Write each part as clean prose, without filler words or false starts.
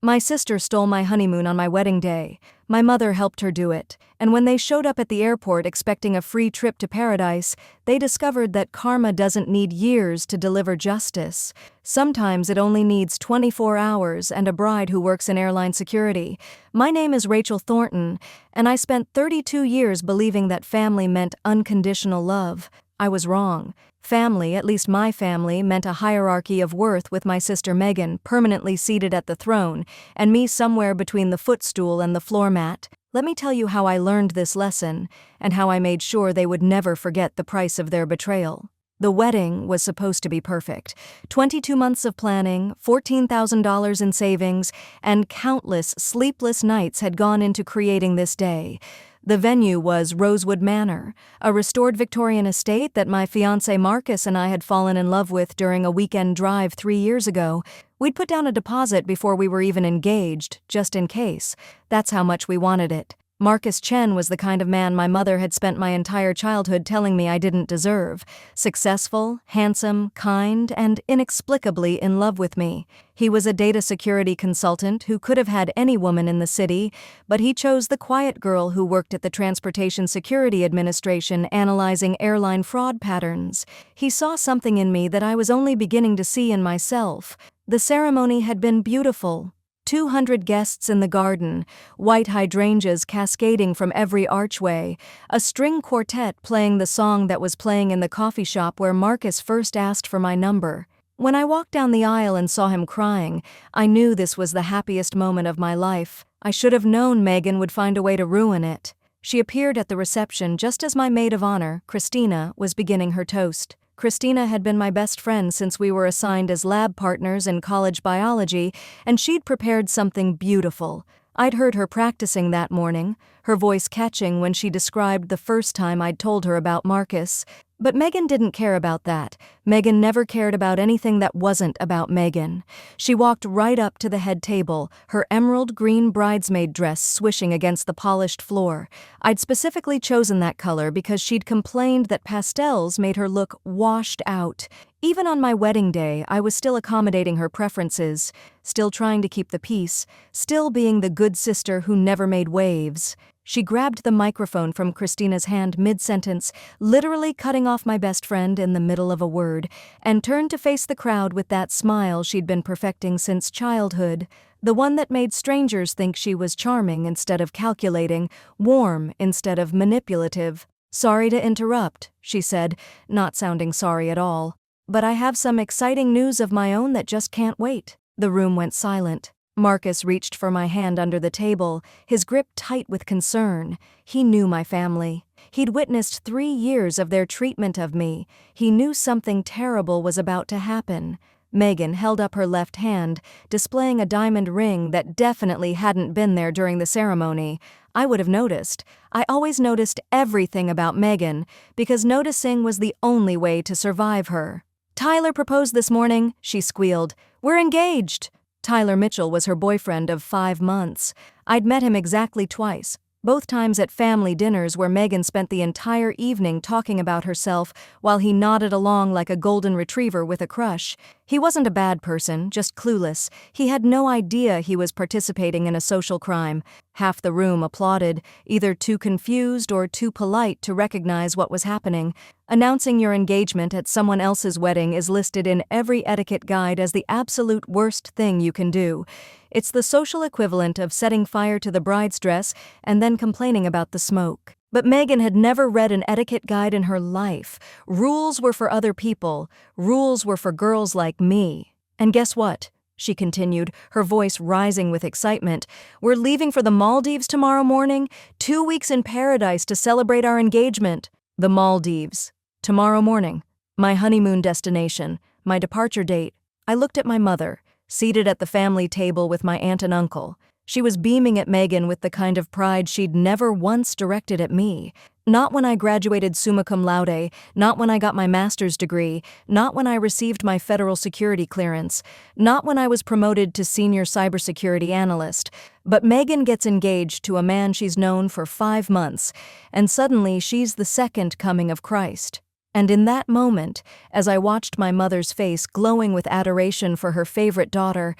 My sister stole my honeymoon on my wedding day. My mother helped her do it, and when they showed up at the airport expecting a free trip to paradise, they discovered that karma doesn't need years to deliver justice. Sometimes it only needs 24 hours and a bride who works in airline security. My name is Rachel Thornton, and I spent 32 years believing that family meant unconditional love. I was wrong. Family, at least my family, meant a hierarchy of worth with my sister Megan permanently seated at the throne, and me somewhere between the footstool and the floor mat. Let me tell you how I learned this lesson, and how I made sure they would never forget the price of their betrayal. The wedding was supposed to be perfect. 22 months of planning, $14,000 in savings, and countless sleepless nights had gone into creating this day. The venue was Rosewood Manor, a restored Victorian estate that my fiancé Marcus and I had fallen in love with during a weekend drive 3 years ago. We'd put down a deposit before we were even engaged, just in case. That's how much we wanted it. Marcus Chen was the kind of man my mother had spent my entire childhood telling me I didn't deserve. Successful, handsome, kind, and inexplicably in love with me. He was a data security consultant who could have had any woman in the city, but he chose the quiet girl who worked at the Transportation Security Administration analyzing airline fraud patterns. He saw something in me that I was only beginning to see in myself. The ceremony had been beautiful. 200 guests in the garden, white hydrangeas cascading from every archway, a string quartet playing the song that was playing in the coffee shop where Marcus first asked for my number. When I walked down the aisle and saw him crying, I knew this was the happiest moment of my life. I should have known Megan would find a way to ruin it. She appeared at the reception just as my maid of honor, Christina, was beginning her toast. Christina had been my best friend since we were assigned as lab partners in college biology, and she'd prepared something beautiful. I'd heard her practicing that morning, her voice catching when she described the first time I'd told her about Marcus. But Megan didn't care about that. Megan never cared about anything that wasn't about Megan. She walked right up to the head table, her emerald green bridesmaid dress swishing against the polished floor. I'd specifically chosen that color because she'd complained that pastels made her look washed out. Even on my wedding day, I was still accommodating her preferences, still trying to keep the peace, still being the good sister who never made waves. She grabbed the microphone from Christina's hand mid-sentence, literally cutting off my best friend in the middle of a word, and turned to face the crowd with that smile she'd been perfecting since childhood, the one that made strangers think she was charming instead of calculating, warm instead of manipulative. "Sorry to interrupt," she said, not sounding sorry at all. "But I have some exciting news of my own that just can't wait." The room went silent. Marcus reached for my hand under the table, his grip tight with concern. He knew my family. He'd witnessed 3 years of their treatment of me. He knew something terrible was about to happen. Megan held up her left hand, displaying a diamond ring that definitely hadn't been there during the ceremony. I would have noticed. I always noticed everything about Megan, because noticing was the only way to survive her. "Tyler proposed this morning," she squealed. "We're engaged." Tyler Mitchell was her boyfriend of 5 months. I'd met him exactly twice, both times at family dinners where Megan spent the entire evening talking about herself while he nodded along like a golden retriever with a crush. He wasn't a bad person, just clueless. He had no idea he was participating in a social crime. Half the room applauded, either too confused or too polite to recognize what was happening. Announcing your engagement at someone else's wedding is listed in every etiquette guide as the absolute worst thing you can do. It's the social equivalent of setting fire to the bride's dress and then complaining about the smoke. But Megan had never read an etiquette guide in her life. Rules were for other people. Rules were for girls like me. "And guess what?" she continued, her voice rising with excitement. "We're leaving for the Maldives tomorrow morning, 2 weeks in paradise to celebrate our engagement." The Maldives. Tomorrow morning. My honeymoon destination. My departure date. I looked at my mother, seated at the family table with my aunt and uncle. She was beaming at Megan with the kind of pride she'd never once directed at me. Not when I graduated summa cum laude, not when I got my master's degree, not when I received my federal security clearance, not when I was promoted to Senior Cybersecurity Analyst. But Megan gets engaged to a man she's known for 5 months, and suddenly she's the second coming of Christ. And in that moment, as I watched my mother's face glowing with adoration for her favorite daughter,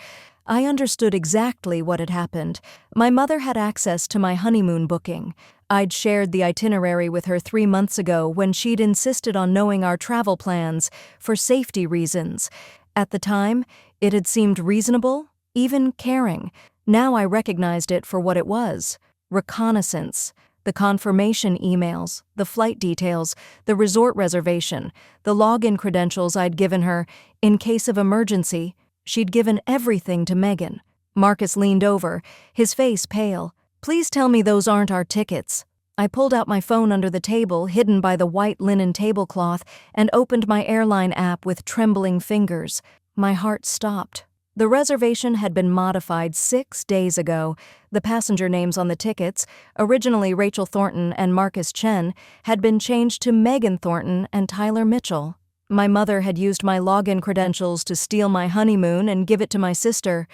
I understood exactly what had happened. My mother had access to my honeymoon booking. I'd shared the itinerary with her 3 months ago when she'd insisted on knowing our travel plans for safety reasons. At the time, it had seemed reasonable, even caring. Now I recognized it for what it was: reconnaissance. The confirmation emails, the flight details, the resort reservation, the login credentials I'd given her in case of emergency. She'd given everything to Megan. Marcus leaned over, his face pale. "Please tell me those aren't our tickets." I pulled out my phone under the table, hidden by the white linen tablecloth, and opened my airline app with trembling fingers. My heart stopped. The reservation had been modified 6 days ago. The passenger names on the tickets, originally Rachel Thornton and Marcus Chen, had been changed to Megan Thornton and Tyler Mitchell. My mother had used my login credentials to steal my honeymoon and give it to my sister.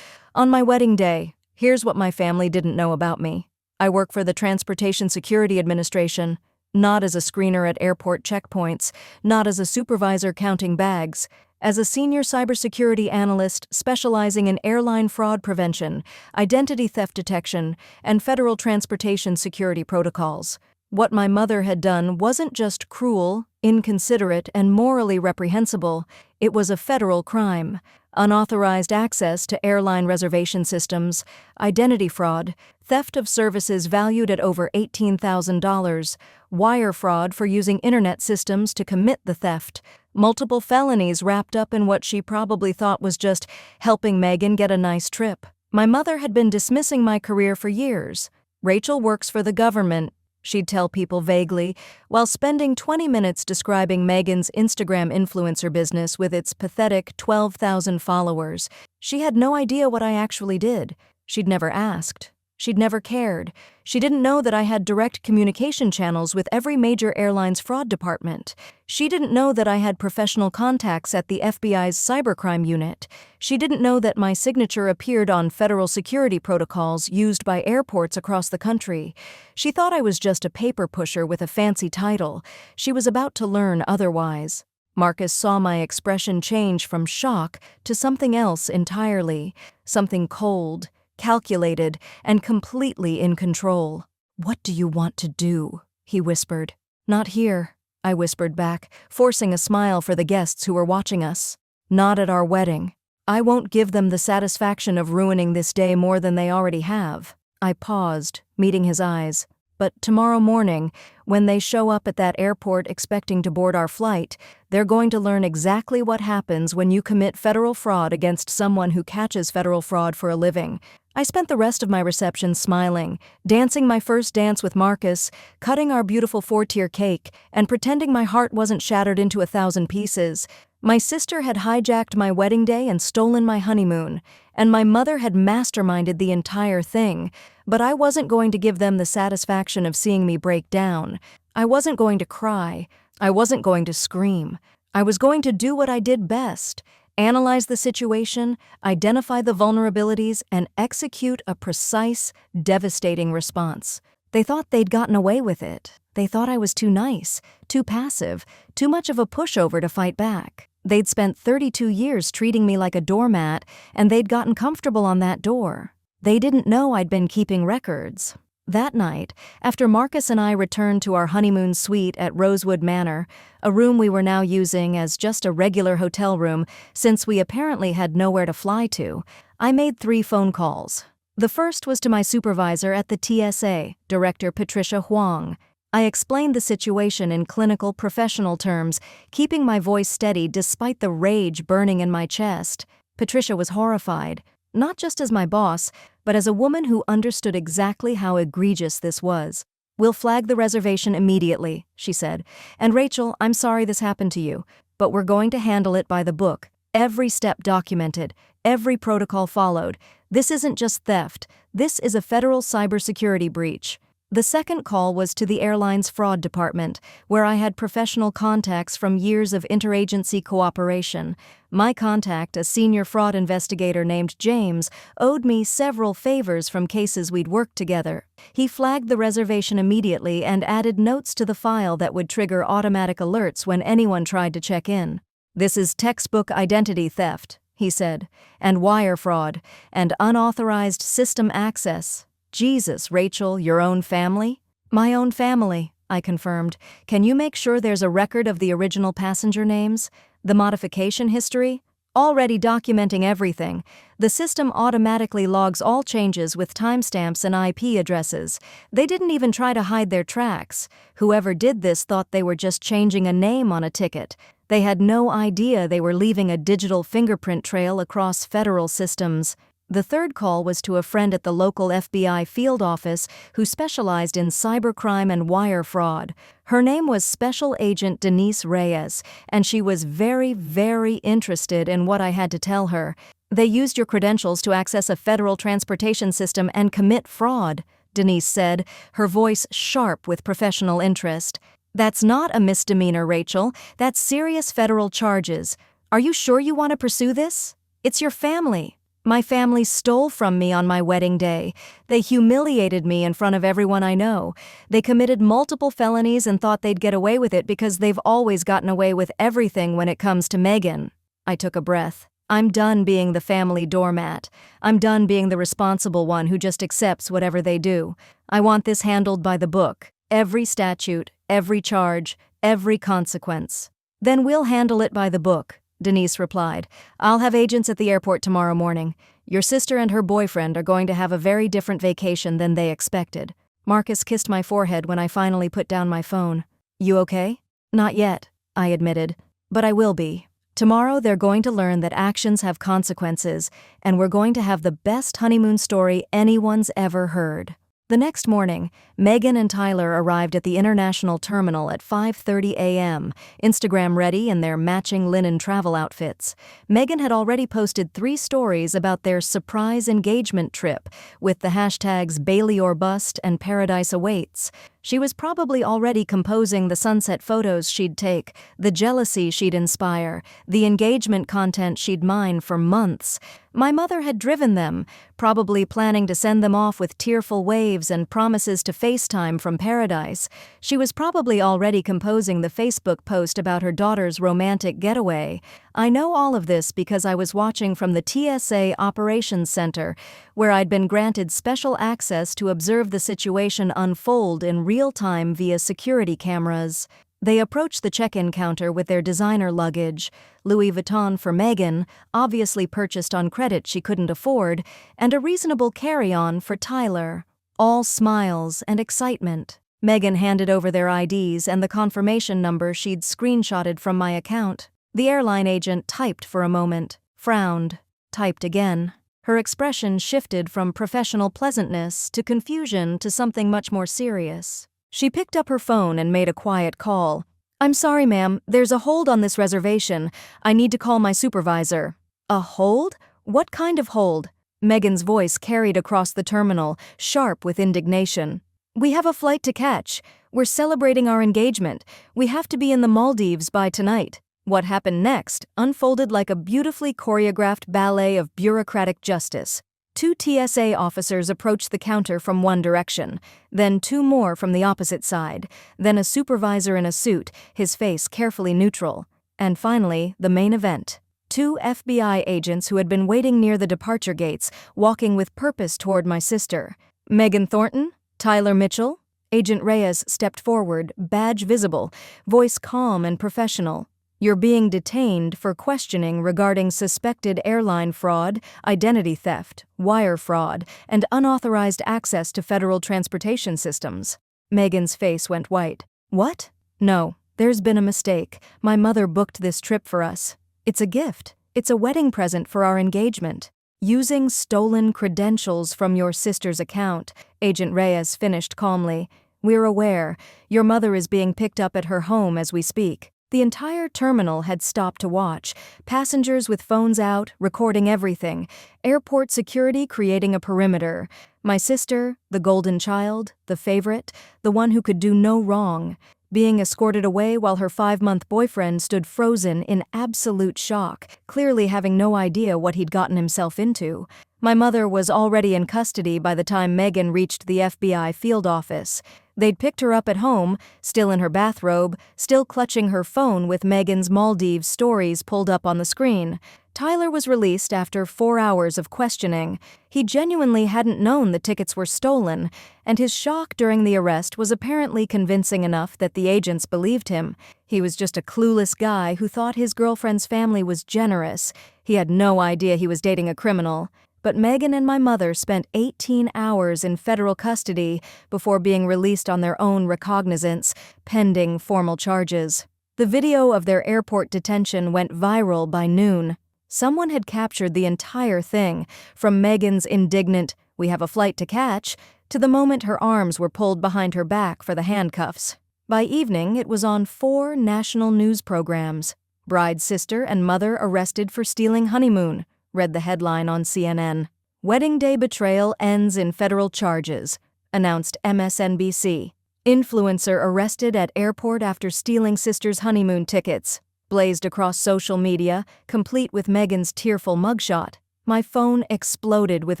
On my wedding day, here's what my family didn't know about me. I work for the Transportation Security Administration, not as a screener at airport checkpoints, not as a supervisor counting bags, as a Senior Cybersecurity Analyst specializing in airline fraud prevention, identity theft detection, and federal transportation security protocols. What my mother had done wasn't just cruel, inconsiderate, and morally reprehensible, it was a federal crime. Unauthorized access to airline reservation systems, identity fraud, theft of services valued at over $18,000, wire fraud for using internet systems to commit the theft, multiple felonies wrapped up in what she probably thought was just helping Megan get a nice trip. My mother had been dismissing my career for years. "Rachel works for the government," she'd tell people vaguely, while spending 20 minutes describing Megan's Instagram influencer business with its pathetic 12,000 followers. She had no idea what I actually did. She'd never asked. She'd never cared. She didn't know that I had direct communication channels with every major airline's fraud department. She didn't know that I had professional contacts at the FBI's cybercrime unit. She didn't know that my signature appeared on federal security protocols used by airports across the country. She thought I was just a paper pusher with a fancy title. She was about to learn otherwise. Marcus saw my expression change from shock to something else entirely, something cold, calculated, and completely in control. "What do you want to do?" he whispered. "Not here," I whispered back, forcing a smile for the guests who were watching us. "Not at our wedding. I won't give them the satisfaction of ruining this day more than they already have." I paused, meeting his eyes. "But tomorrow morning, when they show up at that airport expecting to board our flight, they're going to learn exactly what happens when you commit federal fraud against someone who catches federal fraud for a living." I spent the rest of my reception smiling, dancing my first dance with Marcus, cutting our beautiful 4-tier cake, and pretending my heart wasn't shattered into 1,000 pieces. My sister had hijacked my wedding day and stolen my honeymoon, and my mother had masterminded the entire thing, but I wasn't going to give them the satisfaction of seeing me break down. I wasn't going to cry. I wasn't going to scream. I was going to do what I did best: analyze the situation, identify the vulnerabilities, and execute a precise, devastating response. They thought they'd gotten away with it. They thought I was too nice, too passive, too much of a pushover to fight back. They'd spent 32 years treating me like a doormat, and they'd gotten comfortable on that door. They didn't know I'd been keeping records. That night, after Marcus and I returned to our honeymoon suite at Rosewood Manor, a room we were now using as just a regular hotel room since we apparently had nowhere to fly to, I made 3 phone calls. The first was to my supervisor at the TSA, Director Patricia Huang. I explained the situation in clinical professional terms, keeping my voice steady despite the rage burning in my chest. Patricia was horrified, not just as my boss, but as a woman who understood exactly how egregious this was. "We'll flag the reservation immediately," she said. "And Rachel, I'm sorry this happened to you, but we're going to handle it by the book. Every step documented, every protocol followed. This isn't just theft. This is a federal cybersecurity breach." The second call was to the airline's fraud department, where I had professional contacts from years of interagency cooperation. My contact, a senior fraud investigator named James, owed me several favors from cases we'd worked together. He flagged the reservation immediately and added notes to the file that would trigger automatic alerts when anyone tried to check in. "This is textbook identity theft," he said, and wire fraud, and unauthorized system access. Jesus, Rachel, your own family? My own family, I confirmed. Can you make sure there's a record of the original passenger names? The modification history? Already documenting everything. The system automatically logs all changes with timestamps and IP addresses. They didn't even try to hide their tracks. Whoever did this thought they were just changing a name on a ticket. They had no idea they were leaving a digital fingerprint trail across federal systems. The third call was to a friend at the local FBI field office who specialized in cybercrime and wire fraud. Her name was Special Agent Denise Reyes, and she was very, very interested in what I had to tell her. They used your credentials to access a federal transportation system and commit fraud, Denise said, her voice sharp with professional interest. That's not a misdemeanor, Rachel. That's serious federal charges. Are you sure you want to pursue this? It's your family. My family stole from me on my wedding day. They humiliated me in front of everyone I know. They committed multiple felonies and thought they'd get away with it because they've always gotten away with everything when it comes to Megan. I took a breath. I'm done being the family doormat. I'm done being the responsible one who just accepts whatever they do. I want this handled by the book. Every statute, every charge, every consequence. Then we'll handle it by the book, Denise replied. I'll have agents at the airport tomorrow morning. Your sister and her boyfriend are going to have a very different vacation than they expected. Marcus kissed my forehead when I finally put down my phone. You okay? Not yet, I admitted. But I will be. Tomorrow they're going to learn that actions have consequences, and we're going to have the best honeymoon story anyone's ever heard. The next morning, Megan and Tyler arrived at the international terminal at 5:30 a.m., Instagram ready in their matching linen travel outfits. Megan had already posted 3 stories about their surprise engagement trip with the hashtags Bailey or Bust and Paradise Awaits. She was probably already composing the sunset photos she'd take, the jealousy she'd inspire, the engagement content she'd mine for months. My mother had driven them, probably planning to send them off with tearful waves and promises to FaceTime from paradise. She was probably already composing the Facebook post about her daughter's romantic getaway. I know all of this because I was watching from the TSA Operations Center, where I'd been granted special access to observe the situation unfold in real time via security cameras. They approached the check-in counter with their designer luggage, Louis Vuitton for Megan, obviously purchased on credit she couldn't afford, and a reasonable carry-on for Tyler. All smiles and excitement. Megan handed over their IDs and the confirmation number she'd screenshotted from my account. The airline agent typed for a moment, frowned, typed again. Her expression shifted from professional pleasantness to confusion to something much more serious. She picked up her phone and made a quiet call. I'm sorry, ma'am, there's a hold on this reservation. I need to call my supervisor. A hold? What kind of hold? Megan's voice carried across the terminal, sharp with indignation. We have a flight to catch. We're celebrating our engagement. We have to be in the Maldives by tonight. What happened next unfolded like a beautifully choreographed ballet of bureaucratic justice. 2 TSA officers approached the counter from one direction, then 2 more from the opposite side, then a supervisor in a suit, his face carefully neutral, and finally, the main event. 2 FBI agents who had been waiting near the departure gates, walking with purpose toward my sister. Megan Thornton? Tyler Mitchell? Agent Reyes stepped forward, badge visible, voice calm and professional. You're being detained for questioning regarding suspected airline fraud, identity theft, wire fraud, and unauthorized access to federal transportation systems. Megan's face went white. What? No, there's been a mistake. My mother booked this trip for us. It's a gift. It's a wedding present for our engagement. Using stolen credentials from your sister's account, Agent Reyes finished calmly. We're aware. Your mother is being picked up at her home as we speak. The entire terminal had stopped to watch, passengers with phones out, recording everything, airport security creating a perimeter. My sister, the golden child, the favorite, the one who could do no wrong, being escorted away while her 5-month boyfriend stood frozen in absolute shock, clearly having no idea what he'd gotten himself into. My mother was already in custody by the time Megan reached the FBI field office. They'd picked her up at home, still in her bathrobe, still clutching her phone with Megan's Maldives stories pulled up on the screen. Tyler was released after 4 hours of questioning. He genuinely hadn't known the tickets were stolen, and his shock during the arrest was apparently convincing enough that the agents believed him. He was just a clueless guy who thought his girlfriend's family was generous. He had no idea he was dating a criminal. But Megan and my mother spent 18 hours in federal custody before being released on their own recognizance, pending formal charges. The video of their airport detention went viral by noon. Someone had captured the entire thing, from Megan's indignant, "We have a flight to catch," to the moment her arms were pulled behind her back for the handcuffs. By evening, it was on 4 national news programs. "Bride's sister and mother arrested for stealing honeymoon," read the headline on CNN. "Wedding day betrayal ends in federal charges," announced MSNBC. "Influencer arrested at airport after stealing sister's honeymoon tickets," blazed across social media, complete with Megan's tearful mugshot. My phone exploded with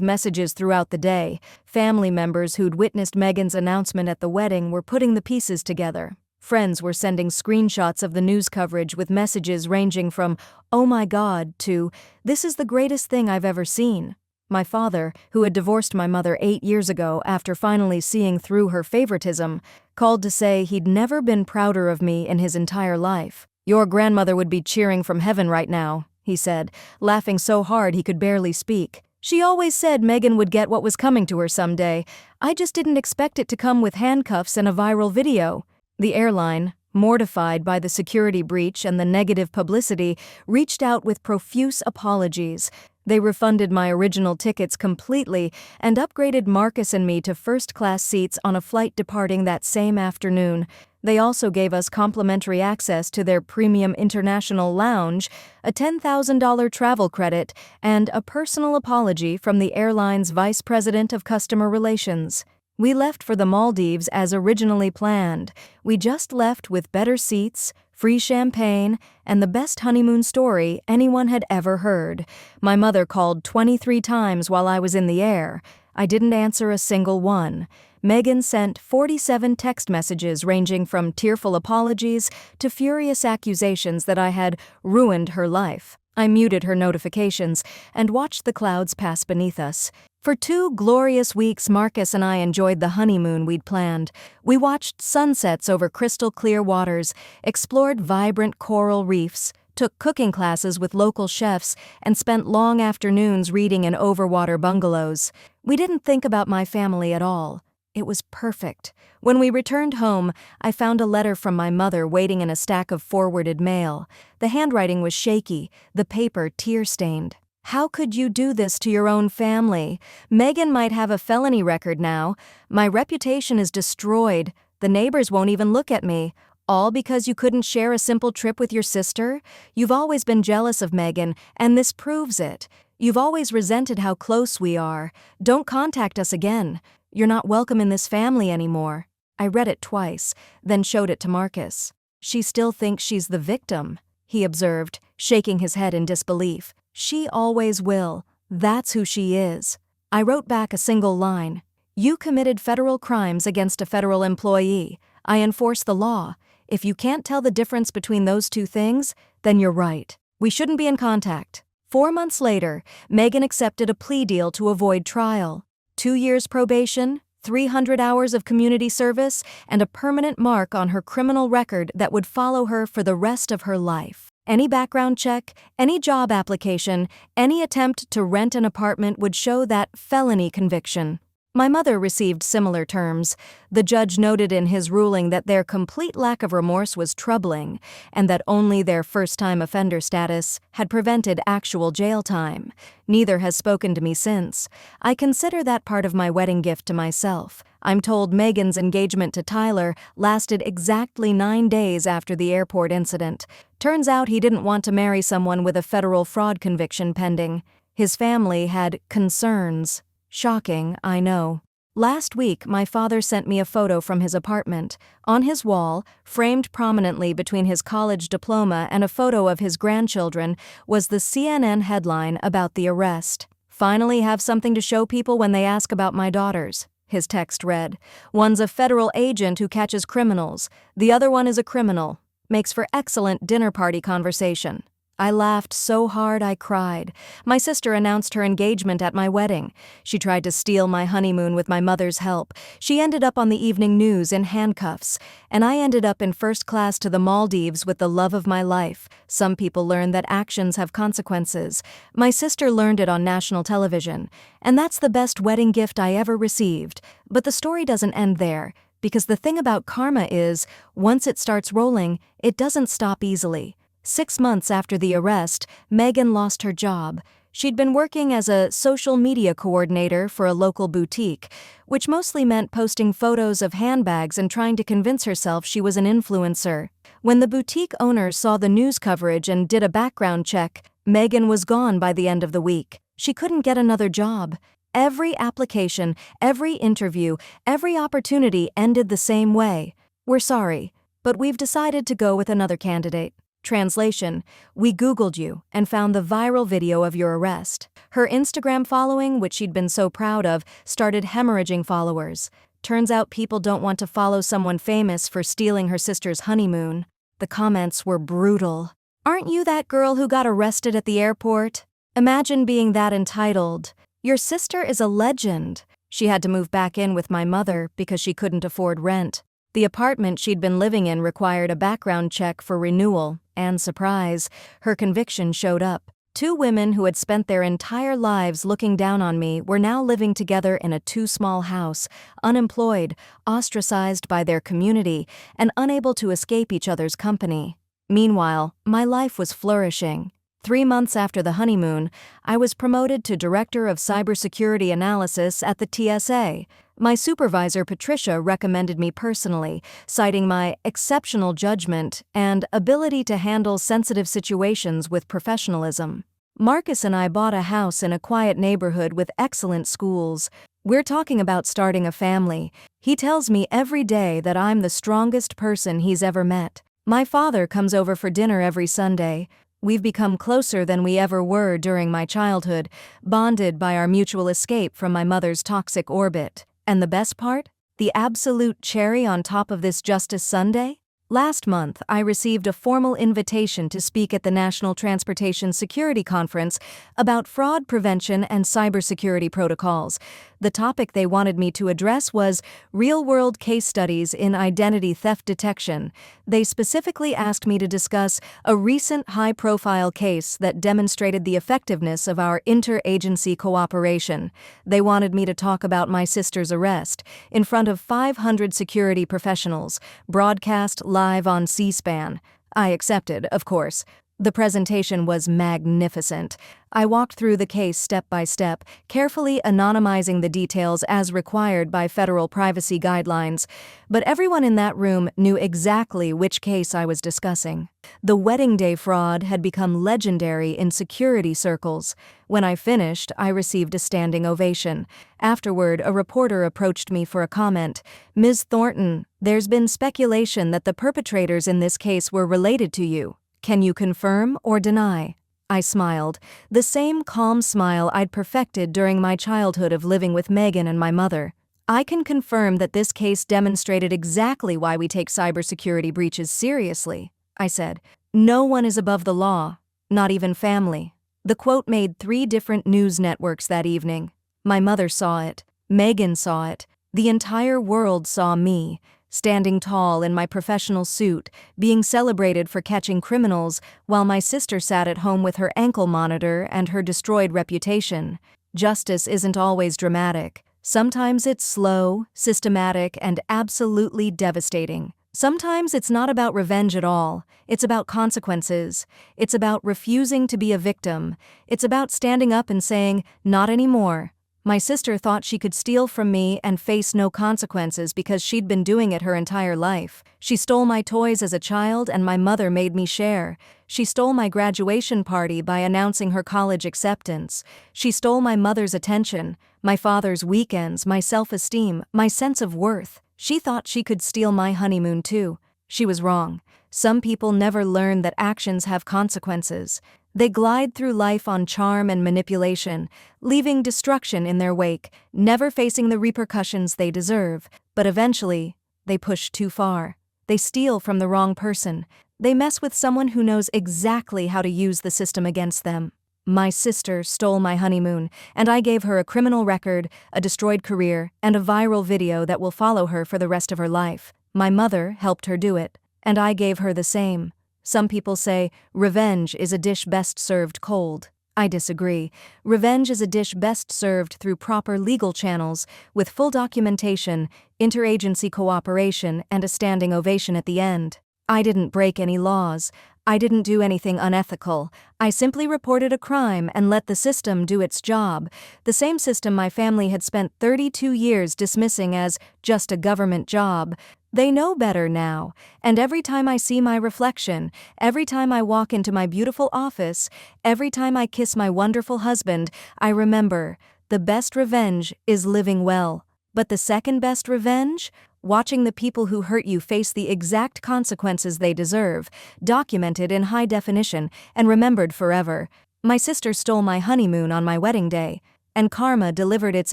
messages throughout the day. Family members who'd witnessed Megan's announcement at the wedding were putting the pieces together. Friends were sending screenshots of the news coverage with messages ranging from, "Oh my God," to, "This is the greatest thing I've ever seen." My father, who had divorced my mother 8 years ago after finally seeing through her favoritism, called to say he'd never been prouder of me in his entire life. "Your grandmother would be cheering from heaven right now," he said, laughing so hard he could barely speak. "She always said Megan would get what was coming to her someday. I just didn't expect it to come with handcuffs and a viral video." The airline, mortified by the security breach and the negative publicity, reached out with profuse apologies. They refunded my original tickets completely and upgraded Marcus and me to first-class seats on a flight departing that same afternoon. They also gave us complimentary access to their premium international lounge, a $10,000 travel credit, and a personal apology from the airline's vice president of customer relations. We left for the Maldives as originally planned. We just left with better seats, free champagne, and the best honeymoon story anyone had ever heard. My mother called 23 times while I was in the air. I didn't answer a single one. Megan sent 47 text messages ranging from tearful apologies to furious accusations that I had ruined her life. I muted her notifications and watched the clouds pass beneath us. For 2 glorious weeks, Marcus and I enjoyed the honeymoon we'd planned. We watched sunsets over crystal-clear waters, explored vibrant coral reefs, took cooking classes with local chefs, and spent long afternoons reading in overwater bungalows. We didn't think about my family at all. It was perfect. When we returned home, I found a letter from my mother waiting in a stack of forwarded mail. The handwriting was shaky, the paper tear-stained. "How could you do this to your own family? Megan might have a felony record now. My reputation is destroyed. The neighbors won't even look at me. All because you couldn't share a simple trip with your sister? You've always been jealous of Megan, and this proves it. You've always resented how close we are. Don't contact us again. You're not welcome in this family anymore." I read it twice, then showed it to Marcus. "She still thinks she's the victim," he observed, shaking his head in disbelief. "She always will. That's who she is." I wrote back a single line. "You committed federal crimes against a federal employee. I enforce the law. If you can't tell the difference between those two things, then you're right. We shouldn't be in contact." 4 months later, Megan accepted a plea deal to avoid trial. 2 years probation, 300 hours of community service, and a permanent mark on her criminal record that would follow her for the rest of her life. Any background check, any job application, any attempt to rent an apartment would show that felony conviction. My mother received similar terms. The judge noted in his ruling that their complete lack of remorse was troubling, and that only their first-time offender status had prevented actual jail time. Neither has spoken to me since. I consider that part of my wedding gift to myself. I'm told Megan's engagement to Tyler lasted exactly 9 days after the airport incident. Turns out he didn't want to marry someone with a federal fraud conviction pending. His family had concerns. Shocking, I know. Last week, my father sent me a photo from his apartment. On his wall, framed prominently between his college diploma and a photo of his grandchildren, was the CNN headline about the arrest. "Finally have something to show people when they ask about my daughters," his text read. "One's a federal agent who catches criminals. The other one is a criminal. Makes for excellent dinner party conversation." I laughed so hard I cried. My sister announced her engagement at my wedding. She tried to steal my honeymoon with my mother's help. She ended up on the evening news in handcuffs. And I ended up in first class to the Maldives with the love of my life. Some people learn that actions have consequences. My sister learned it on national television. And that's the best wedding gift I ever received. But the story doesn't end there. Because the thing about karma is, once it starts rolling, it doesn't stop easily. 6 months after the arrest, Megan lost her job. She'd been working as a social media coordinator for a local boutique, which mostly meant posting photos of handbags and trying to convince herself she was an influencer. When the boutique owner saw the news coverage and did a background check, Megan was gone by the end of the week. She couldn't get another job. Every application, every interview, every opportunity ended the same way. "We're sorry, but we've decided to go with another candidate." Translation: we Googled you and found the viral video of your arrest. Her Instagram following, which she'd been so proud of, started hemorrhaging followers. Turns out people don't want to follow someone famous for stealing her sister's honeymoon. The comments were brutal. "Aren't you that girl who got arrested at the airport? Imagine being that entitled. Your sister is a legend." She had to move back in with my mother because she couldn't afford rent. The apartment she'd been living in required a background check for renewal, and surprise, her conviction showed up. 2 women who had spent their entire lives looking down on me were now living together in a too-small house, unemployed, ostracized by their community, and unable to escape each other's company. Meanwhile, my life was flourishing. 3 months after the honeymoon, I was promoted to Director of Cybersecurity Analysis at the TSA. My supervisor, Patricia, recommended me personally, citing my exceptional judgment and ability to handle sensitive situations with professionalism. Marcus and I bought a house in a quiet neighborhood with excellent schools. We're talking about starting a family. He tells me every day that I'm the strongest person he's ever met. My father comes over for dinner every Sunday. We've become closer than we ever were during my childhood, bonded by our mutual escape from my mother's toxic orbit. And the best part? The absolute cherry on top of this Justice Sunday? Last month, I received a formal invitation to speak at the National Transportation Security Conference about fraud prevention and cybersecurity protocols. The topic they wanted me to address was real-world case studies in identity theft detection. They specifically asked me to discuss a recent high-profile case that demonstrated the effectiveness of our interagency cooperation. They wanted me to talk about my sister's arrest in front of 500 security professionals, broadcast live on C-SPAN. I accepted, of course. The presentation was magnificent. I walked through the case step by step, carefully anonymizing the details as required by federal privacy guidelines, but everyone in that room knew exactly which case I was discussing. The wedding day fraud had become legendary in security circles. When I finished, I received a standing ovation. Afterward, a reporter approached me for a comment. "Ms. Thornton, there's been speculation that the perpetrators in this case were related to you. Can you confirm or deny?" I smiled, the same calm smile I'd perfected during my childhood of living with Megan and my mother. "I can confirm that this case demonstrated exactly why we take cybersecurity breaches seriously," I said. "No one is above the law, not even family." The quote made 3 different news networks that evening. My mother saw it. Megan saw it. The entire world saw me, standing tall in my professional suit, being celebrated for catching criminals, while my sister sat at home with her ankle monitor and her destroyed reputation. Justice isn't always dramatic. Sometimes it's slow, systematic, and absolutely devastating. Sometimes it's not about revenge at all. It's about consequences. It's about refusing to be a victim. It's about standing up and saying, "Not anymore." My sister thought she could steal from me and face no consequences because she'd been doing it her entire life. She stole my toys as a child and my mother made me share. She stole my graduation party by announcing her college acceptance. She stole my mother's attention, my father's weekends, my self-esteem, my sense of worth. She thought she could steal my honeymoon too. She was wrong. Some people never learn that actions have consequences. They glide through life on charm and manipulation, leaving destruction in their wake, never facing the repercussions they deserve. But eventually, they push too far. They steal from the wrong person. They mess with someone who knows exactly how to use the system against them. My sister stole my honeymoon, and I gave her a criminal record, a destroyed career, and a viral video that will follow her for the rest of her life. My mother helped her do it, and I gave her the same. Some people say, revenge is a dish best served cold. I disagree. Revenge is a dish best served through proper legal channels, with full documentation, interagency cooperation, and a standing ovation at the end. I didn't break any laws. I didn't do anything unethical. I simply reported a crime and let the system do its job. The same system my family had spent 32 years dismissing as just a government job. They know better now, and every time I see my reflection, every time I walk into my beautiful office, every time I kiss my wonderful husband, I remember, the best revenge is living well. But the second best revenge? Watching the people who hurt you face the exact consequences they deserve, documented in high definition and remembered forever. My sister stole my honeymoon on my wedding day, and karma delivered its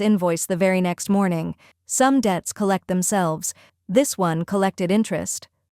invoice the very next morning. Some debts collect themselves. This one collected interest.